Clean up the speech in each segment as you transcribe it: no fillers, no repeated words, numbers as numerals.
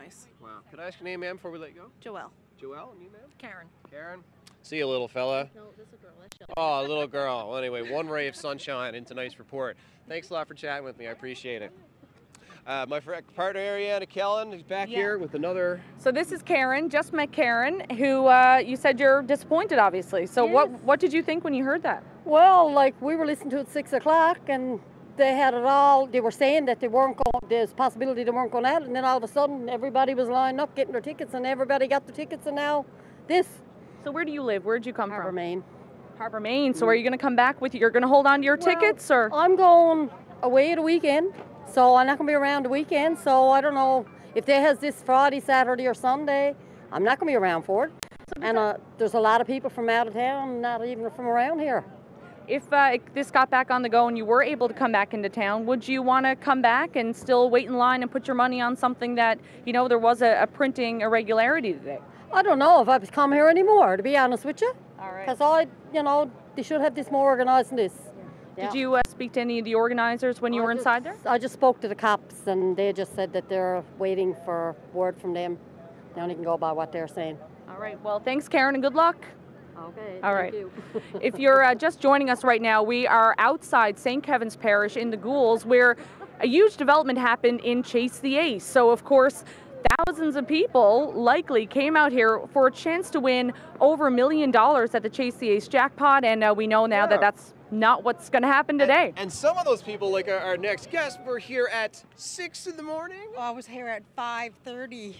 nice. Wow. Could I ask your name, ma'am, before we let you go? Joelle. Joelle, and you, ma'am? Karen. Karen. See you, little fella. No, this is a girl. Oh, little girl. Well, anyway, one ray of sunshine in tonight's report. Thanks a lot for chatting with me. I appreciate it. My partner, Ariana Kelland, is back here with another... So this is Karen, just met Karen, who you said you're disappointed, obviously. So Yes. what did you think when you heard that? Well, like we were listening to it at 6 o'clock and they had it all, they were saying that they weren't going, there's a possibility they weren't going out, and then all of a sudden everybody was lined up getting their tickets and everybody got the tickets, and now this. So where do you live? Where'd you come Harbour, from? Maine. Harbour, Maine. So are you going to come back with, you're going to hold on to your tickets, or? I'm going away at a weekend, so I'm not going to be around the weekend, so I don't know if they has this Friday, Saturday or Sunday, I'm not going to be around for it. And there's a lot of people from out of town, not even from around here. If this got back on the go and you were able to come back into town, would you want to come back and still wait in line and put your money on something that, you know, there was a printing irregularity today? I don't know if I've come here anymore, to be honest with you. All right. Because they should have this more organised than this. Yeah. Did you speak to any of the organizers when you were inside there? I just spoke to the cops and they just said that they're waiting for word from them. They only can go by what they're saying. All right. Well, thanks, Karen, and good luck. Okay. All right. Thank you. If you're just joining us right now, we are outside St. Kevin's Parish in the Goulds, where a huge development happened in Chase the Ace. So, of course, thousands of people likely came out here for a chance to win over $1 million at the Chase the Ace jackpot, and we know now that that's not what's going to happen today. And some of those people, like our next guest, were here at 6 in the morning. Oh, I was here at 5:30.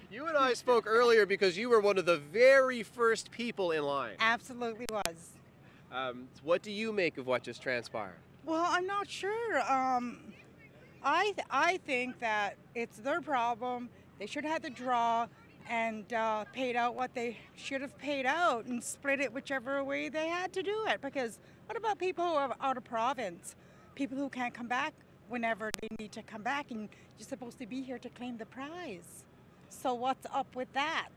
You and I spoke earlier because you were one of the very first people in line. Absolutely was. What do you make of what just transpired? Well, I'm not sure. I think that it's their problem. They should have had the draw and paid out what they should have paid out and split it whichever way they had to do it. Because what about people who are out of province? People who can't come back whenever they need to come back, and you're supposed to be here to claim the prize. So what's up with that?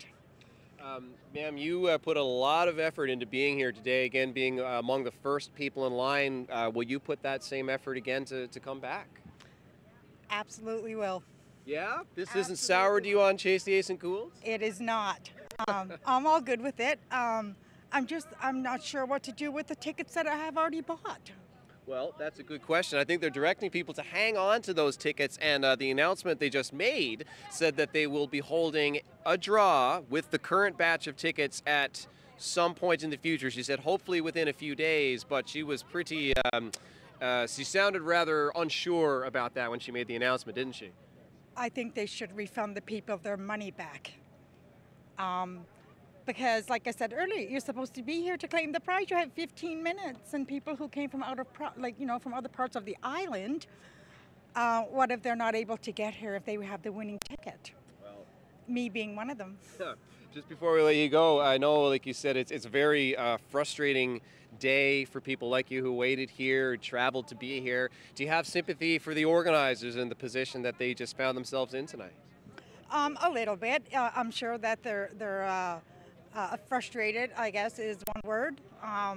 Ma'am, you put a lot of effort into being here today, again, being among the first people in line. Will you put that same effort again to come back? Absolutely will. Yeah? This isn't sour to you on Chase the Ace and Goulds? It is not. I'm all good with it. I'm not sure what to do with the tickets that I have already bought. Well, that's a good question. I think they're directing people to hang on to those tickets, and the announcement they just made said that they will be holding a draw with the current batch of tickets at some point in the future. She said hopefully within a few days, but she was pretty, she sounded rather unsure about that when she made the announcement, didn't she? I think they should refund the people their money back. Because, like I said earlier, you're supposed to be here to claim the prize. You have 15 minutes, and people who came from from other parts of the island, what if they're not able to get here if they have the winning ticket? Well, me being one of them. Just before we let you go, I know, like you said, it's a very frustrating day for people like you who waited here, traveled to be here. Do you have sympathy for the organizers and the position that they just found themselves in tonight? A little bit. I'm sure that they're frustrated, I guess, is one word. I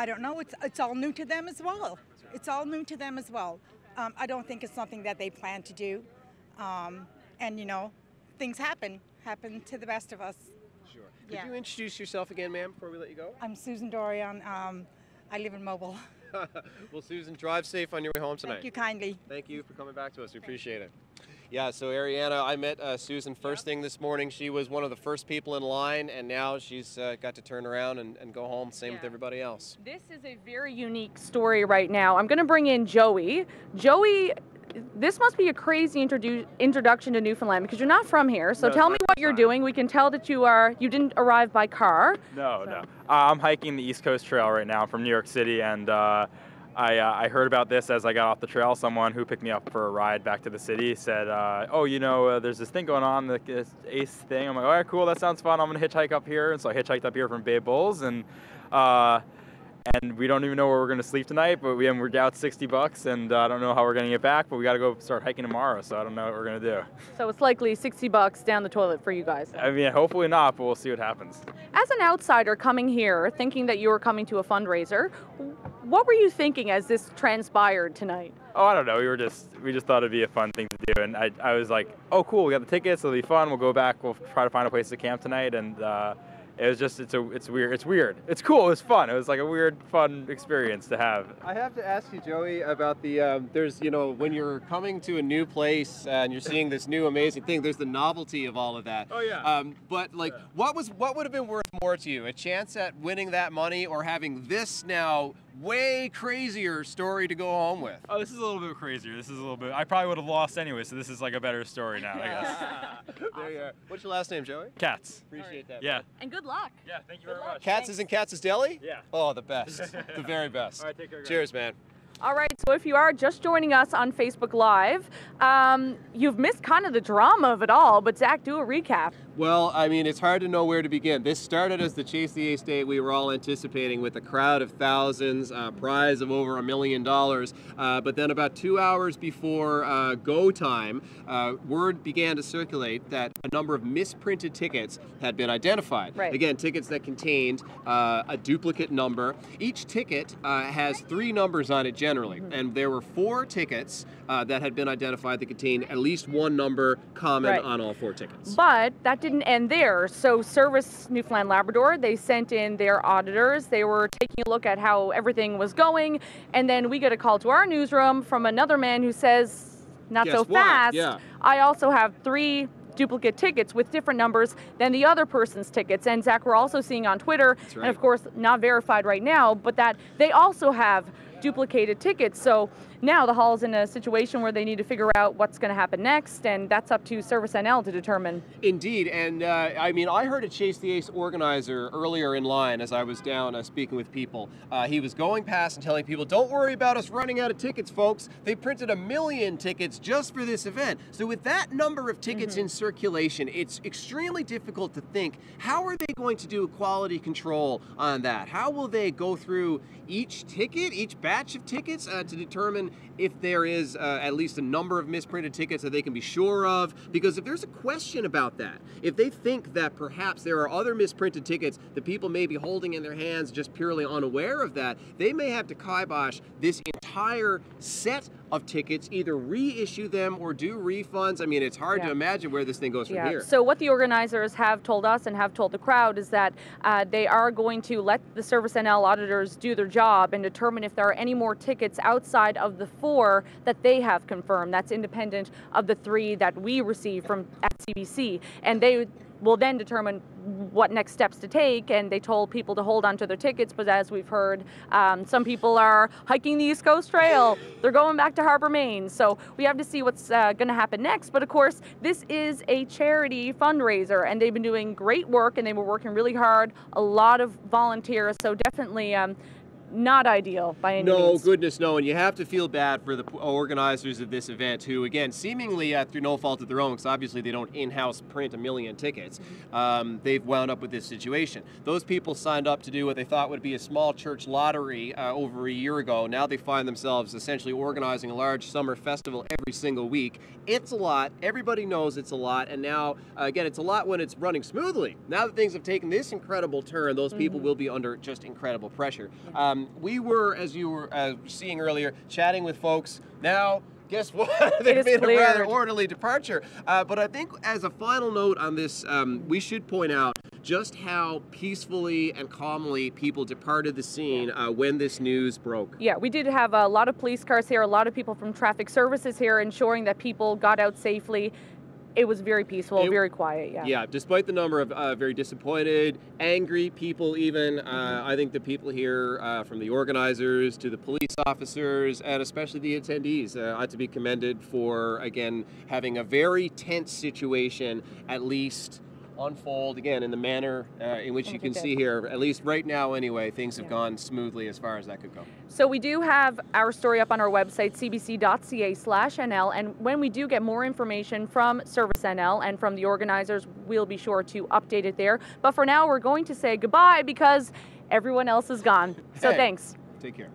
don't know. It's all new to them as well. It's all new to them as well. I don't think it's something that they plan to do. And, you know, things happen to the best of us. Sure. Could you introduce yourself again, ma'am, before we let you go? I'm Susan Dorian. I live in Mobile. Well, Susan, drive safe on your way home tonight. Thank you kindly. Thank you for coming back to us. We appreciate it. Yeah, so Ariana, I met Susan first thing this morning. She was one of the first people in line, and now she's got to turn around and go home, same with everybody else. This is a very unique story right now. I'm going to bring in Joey. Joey, this must be a crazy introduction to Newfoundland because you're not from here. So tell me what you're doing. We can tell that you didn't arrive by car. No. I'm hiking the East Coast Trail right now from New York City, and I heard about this as I got off the trail. Someone who picked me up for a ride back to the city said, oh, you know, there's this thing going on, this Ace thing. I'm like, all right, cool, that sounds fun. I'm going to hitchhike up here. And so I hitchhiked up here from Bay Bulls, and we don't even know where we're going to sleep tonight, but we're down $60, and I don't know how we're going to get back, but we got to go start hiking tomorrow, so I don't know what we're going to do. So it's likely $60 down the toilet for you guys. I mean, hopefully not, but we'll see what happens. As an outsider coming here, thinking that you were coming to a fundraiser, What were you thinking as this transpired tonight? Oh, I don't know. We just thought it'd be a fun thing to do, and I was like, oh, cool, we got the tickets. It'll be fun. We'll go back. We'll try to find a place to camp tonight, and it was just it's weird. It's weird. It's cool. It was fun. It was like a weird, fun experience to have. I have to ask you, Joey, about the there's when you're coming to a new place and you're seeing this new amazing thing. There's the novelty of all of that. Oh yeah. But like, what would have been worth more to you? A chance at winning that money, or having this now way crazier story to go home with? Oh, this is a little bit crazier. This is a little bit. I probably would have lost anyway, so this is like a better story now, I guess. There you are. What's your last name, Joey? Katz. Appreciate that. Yeah. And good luck. Yeah. Thank you very much. Katz is in Katz's Deli? Yeah. Oh, the best. The very best. All right. Take care, guys. Cheers, man. All right, so if you are just joining us on Facebook Live, you've missed kind of the drama of it all, but Zach, do a recap. Well, I mean, it's hard to know where to begin. This started as the Chase the Ace Day we were all anticipating, with a crowd of thousands, prize of over $1 million. But then about 2 hours before go time, word began to circulate that a number of misprinted tickets had been identified. Right. Again, tickets that contained a duplicate number. Each ticket has 3 numbers on it generally, and there were 4 tickets that had been identified that contained at least 1 number common on all 4 tickets. But that didn't end there. So Service Newfoundland Labrador, they sent in their auditors. They were taking a look at how everything was going, and then we get a call to our newsroom from another man who says, not so fast, I also have 3 duplicate tickets with different numbers than the other person's tickets. And Zach, we're also seeing on Twitter, and of course not verified right now, but that they also have duplicated tickets. So now the Hall's in a situation where they need to figure out what's going to happen next, and that's up to Service NL to determine. Indeed, and I mean, I heard a Chase the Ace organizer earlier in line as I was down speaking with people. He was going past and telling people, don't worry about us running out of tickets, folks. They printed 1 million tickets just for this event. So with that number of tickets in circulation, it's extremely difficult to think, how are they going to do quality control on that? How will they go through each ticket, each batch of tickets to determine if there is at least a number of misprinted tickets that they can be sure of? Because if there's a question about that, if they think that perhaps there are other misprinted tickets that people may be holding in their hands just purely unaware of that, they may have to kibosh this entire set of tickets, either reissue them or do refunds. I mean, it's hard to imagine where this thing goes from here. So what the organizers have told us and have told the crowd is that they are going to let the Service NL auditors do their job and determine if there are any more tickets outside of the 4 that they have confirmed. That's independent of the 3 that we received from at CBC. And they will then determine what next steps to take, and they told people to hold on to their tickets, but as we've heard, some people are hiking the East Coast Trail, they're going back to Harbor, Maine, so we have to see what's going to happen next. But of course, this is a charity fundraiser, and they've been doing great work, and they were working really hard, a lot of volunteers, so definitely not ideal by any means. No, goodness no, and you have to feel bad for the organizers of this event who, again, seemingly through no fault of their own, because obviously they don't in-house print 1 million tickets, they've wound up with this situation. Those people signed up to do what they thought would be a small church lottery over a year ago. Now they find themselves essentially organizing a large summer festival every single week. It's a lot. Everybody knows it's a lot, and now, again, it's a lot when it's running smoothly. Now that things have taken this incredible turn, those people will be under just incredible pressure. We were, as you were seeing earlier, chatting with folks. Now, guess what? They've made a rather orderly departure. But I think as a final note on this, we should point out just how peacefully and calmly people departed the scene when this news broke. Yeah, we did have a lot of police cars here, a lot of people from traffic services here, ensuring that people got out safely. It was very peaceful, very quiet, Yeah, despite the number of very disappointed, angry people even, I think the people here, from the organizers to the police officers, and especially the attendees, ought to be commended for, again, having a very tense situation, at least unfold, again, in the manner in which you can see here, at least right now anyway, things have gone smoothly as far as that could go. So we do have our story up on our website, cbc.ca/NL, and when we do get more information from Service NL and from the organizers, we'll be sure to update it there. But for now, we're going to say goodbye because everyone else is gone. So thanks. Take care.